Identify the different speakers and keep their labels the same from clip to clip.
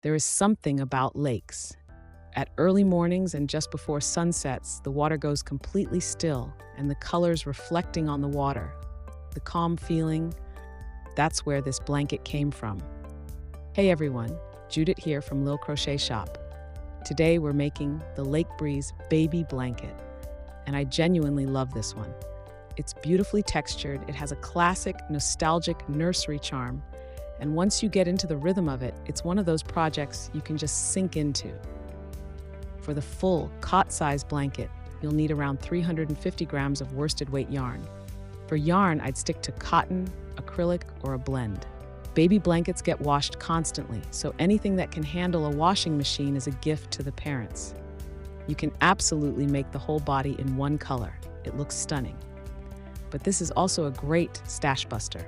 Speaker 1: There is something about lakes. At early mornings and just before sunsets, the water goes completely still and the colors reflecting on the water. The calm feeling, that's where this blanket came from. Hey everyone, Judith here from Lil'CrochetShop. Today we're making the Lake Breeze Baby Blanket, and I genuinely love this one. It's beautifully textured, it has a classic, nostalgic nursery charm, and once you get into the rhythm of it, it's one of those projects you can just sink into. For the full cot-size blanket, you'll need around 350 grams of worsted weight yarn. For yarn, I'd stick to cotton, acrylic, or a blend. Baby blankets get washed constantly, so anything that can handle a washing machine is a gift to the parents. You can absolutely make the whole body in one color. It looks stunning. But this is also a great stash buster,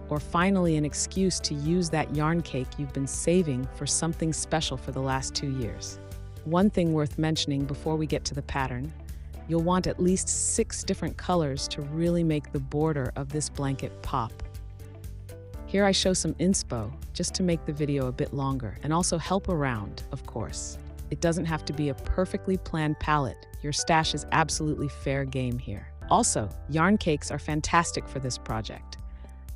Speaker 1: or finally an excuse to use that yarn cake you've been saving for something special for the last 2 years. One thing worth mentioning before we get to the pattern, you'll want at least 6 different colors to really make the border of this blanket pop. Here I show some inspo just to make the video a bit longer and also help around, of course. It doesn't have to be a perfectly planned palette. Your stash is absolutely fair game here. Also, yarn cakes are fantastic for this project.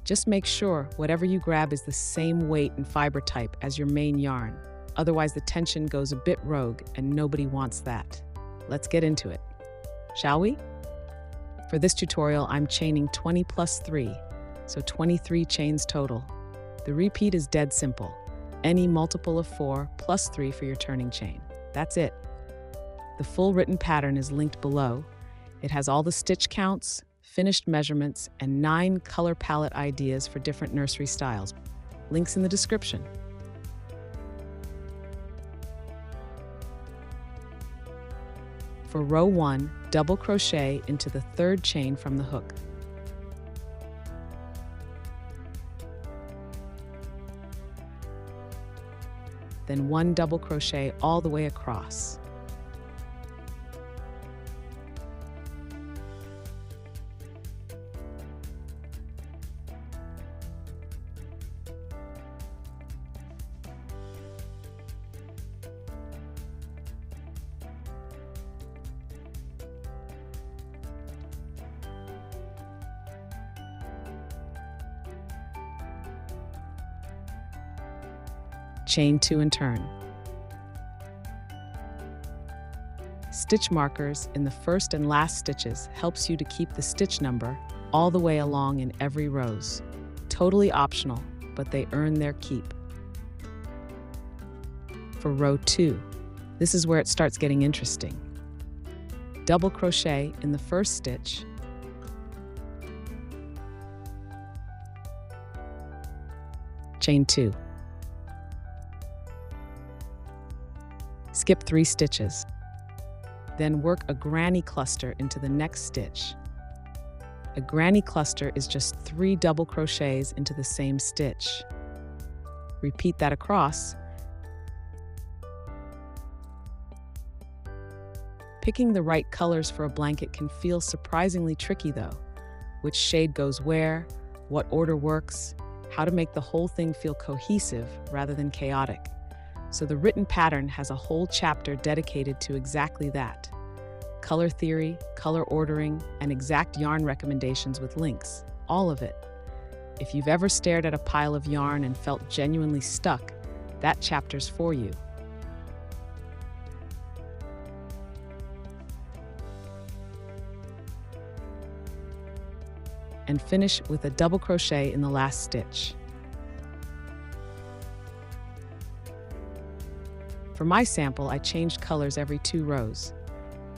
Speaker 1: Just make sure whatever you grab is the same weight and fiber type as your main yarn. Otherwise, the tension goes a bit rogue and nobody wants that. Let's get into it, shall we? For this tutorial, I'm chaining 20 plus 3, so 23 chains total. The repeat is dead simple. Any multiple of 4 plus 3 for your turning chain. That's it. The full written pattern is linked below. It has all the stitch counts, finished measurements, and 9 color palette ideas for different nursery styles. Links in the description. For row 1, double crochet into the 3rd chain from the hook. Then 1 double crochet all the way across. Chain 2 and turn. Stitch markers in the first and last stitches helps you to keep the stitch number all the way along in every rows. Totally optional, but they earn their keep. For row 2, this is where it starts getting interesting. Double crochet in the first stitch, chain 2. Skip 3 stitches. Then work a granny cluster into the next stitch. A granny cluster is just 3 double crochets into the same stitch. Repeat that across. Picking the right colors for a blanket can feel surprisingly tricky though. Which shade goes where, what order works, how to make the whole thing feel cohesive rather than chaotic. So the written pattern has a whole chapter dedicated to exactly that. Color theory, color ordering, and exact yarn recommendations with links, all of it. If you've ever stared at a pile of yarn and felt genuinely stuck, that chapter's for you. And finish with a double crochet in the last stitch. For my sample, I changed colors every 2 rows.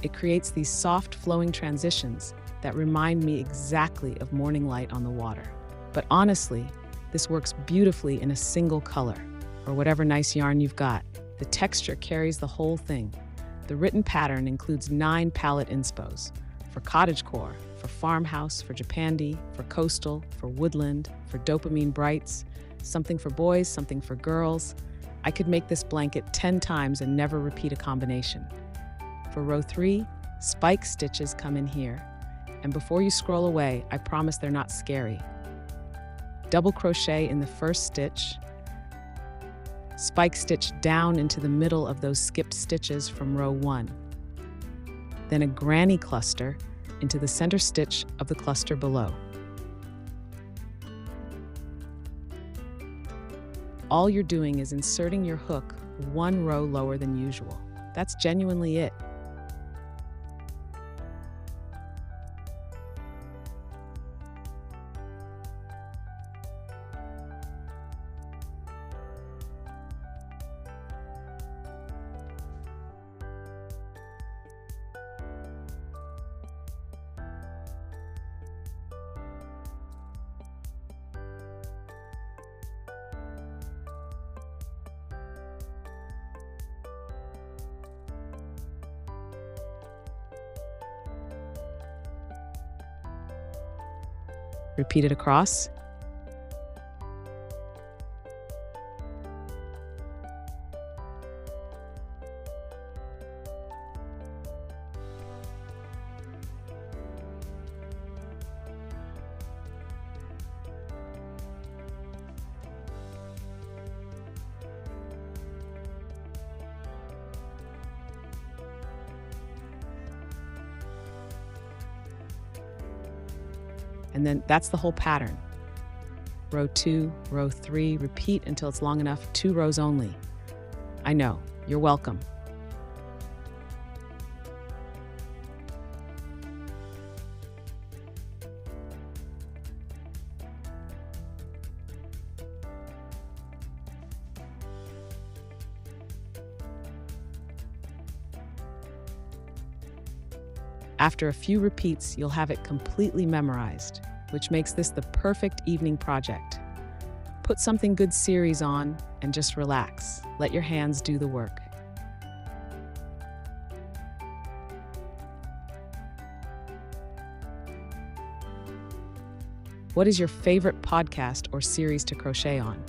Speaker 1: It creates these soft, flowing transitions that remind me exactly of morning light on the water. But honestly, this works beautifully in a single color, or whatever nice yarn you've got. The texture carries the whole thing. The written pattern includes 9 palette inspos, for cottagecore, for farmhouse, for Japandi, for coastal, for woodland, for dopamine brights, something for boys, something for girls. I could make this blanket 10 times and never repeat a combination. For row 3, spike stitches come in here. And before you scroll away, I promise they're not scary. Double crochet in the first stitch, Spike stitch down into the middle of those skipped stitches from row 1. Then a granny cluster into the center stitch of the cluster below. All you're doing is inserting your hook one row lower than usual. That's genuinely it. Repeat it across. And then that's the whole pattern. Row 2, row 3, repeat until it's long enough, 2 rows only. I know, you're welcome. After a few repeats, you'll have it completely memorized, which makes this the perfect evening project. Put something good series on and just relax. Let your hands do the work. What is your favorite podcast or series to crochet on?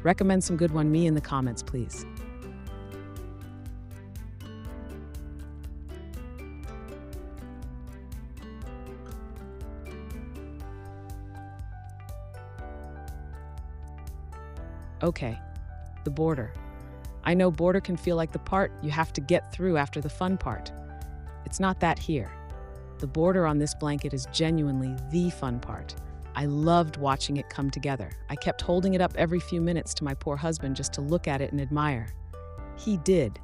Speaker 1: Recommend some good one me in the comments, please. Okay, the border. I know border can feel like the part you have to get through after the fun part. It's not that here. The border on this blanket is genuinely the fun part. I loved watching it come together. I kept holding it up every few minutes to my poor husband just to look at it and admire. He did.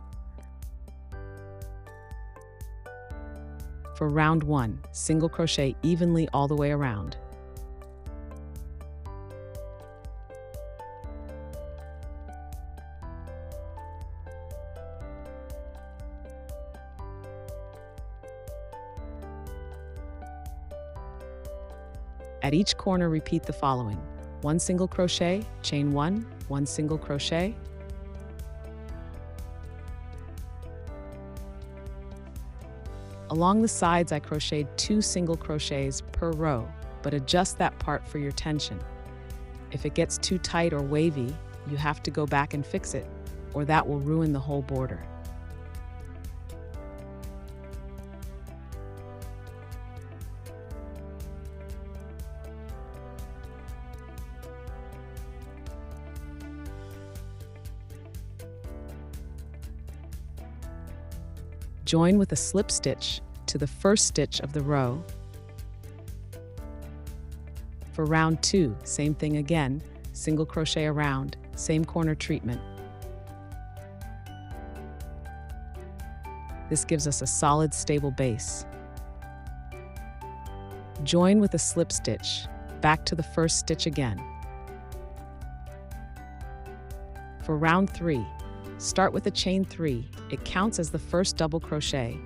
Speaker 1: For round 1, single crochet evenly all the way around. At each corner, repeat the following: 1 single crochet, chain 1, 1 single crochet, along the sides I crocheted 2 single crochets per row, but adjust that part for your tension. If it gets too tight or wavy, you have to go back and fix it, or that will ruin the whole border. Join with a slip stitch to the first stitch of the row. For round 2, same thing again, single crochet around, same corner treatment. This gives us a solid, stable base. Join with a slip stitch, back to the first stitch again. For round 3, start with a chain 3. It counts as the first double crochet.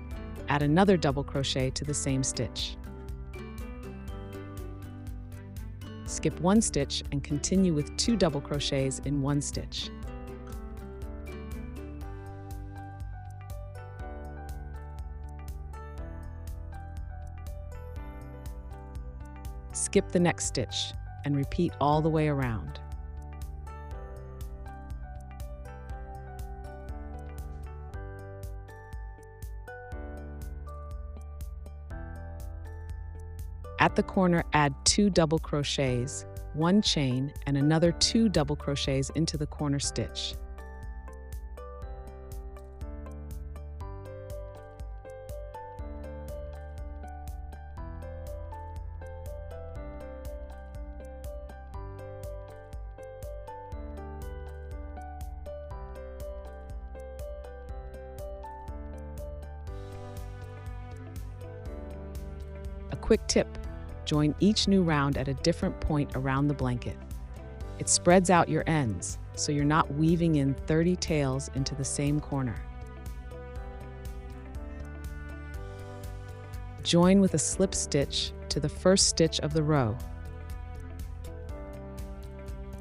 Speaker 1: Add another double crochet to the same stitch. Skip 1 stitch and continue with 2 double crochets in 1 stitch. Skip the next stitch and repeat all the way around. At the corner, add 2 double crochets, 1 chain, and another 2 double crochets into the corner stitch. A quick tip: join each new round at a different point around the blanket. It spreads out your ends, so you're not weaving in 30 tails into the same corner. Join with a slip stitch to the first stitch of the row.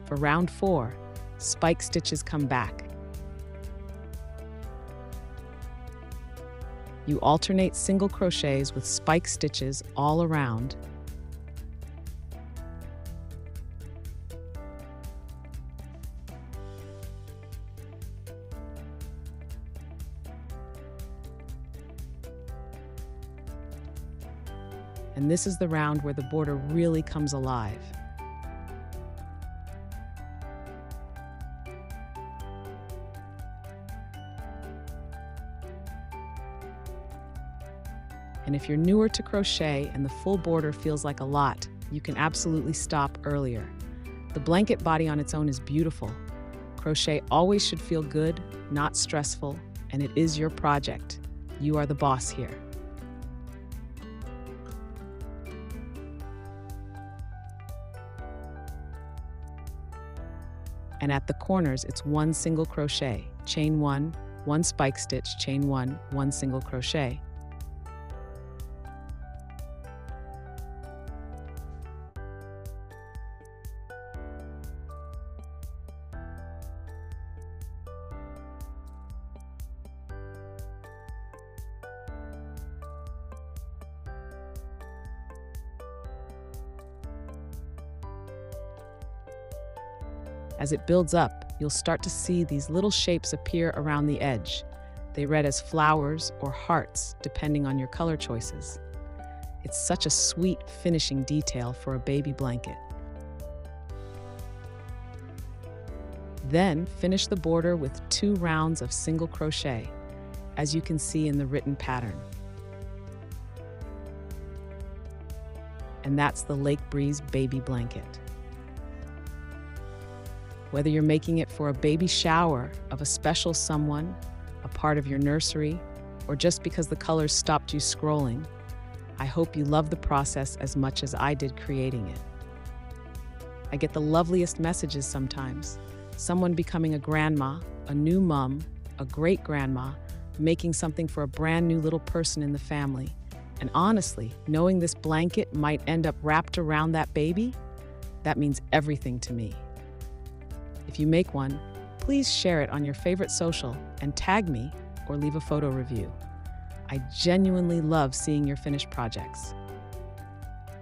Speaker 1: For round 4, spike stitches come back. You alternate single crochets with spike stitches all around. And this is the round where the border really comes alive. And if you're newer to crochet and the full border feels like a lot, you can absolutely stop earlier. The blanket body on its own is beautiful. Crochet always should feel good, not stressful, and it is your project. You are the boss here. And at the corners, it's one single crochet, chain 1, 1 spike stitch, chain 1, 1 single crochet. As it builds up, you'll start to see these little shapes appear around the edge. They read as flowers or hearts, depending on your color choices. It's such a sweet finishing detail for a baby blanket. Then finish the border with 2 rounds of single crochet, as you can see in the written pattern. And that's the Lake Breeze baby blanket. Whether you're making it for a baby shower of a special someone, a part of your nursery, or just because the colors stopped you scrolling, I hope you love the process as much as I did creating it. I get the loveliest messages sometimes. Someone becoming a grandma, a new mom, a great-grandma, making something for a brand new little person in the family. And honestly, knowing this blanket might end up wrapped around that baby, that means everything to me. If you make one, please share it on your favorite social and tag me or leave a photo review. I genuinely love seeing your finished projects.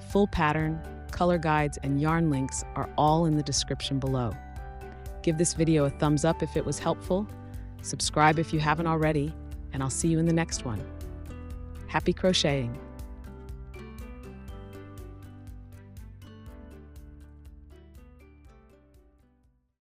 Speaker 1: Full pattern, color guides, and yarn links are all in the description below. Give this video a thumbs up if it was helpful, subscribe if you haven't already, and I'll see you in the next one. Happy crocheting!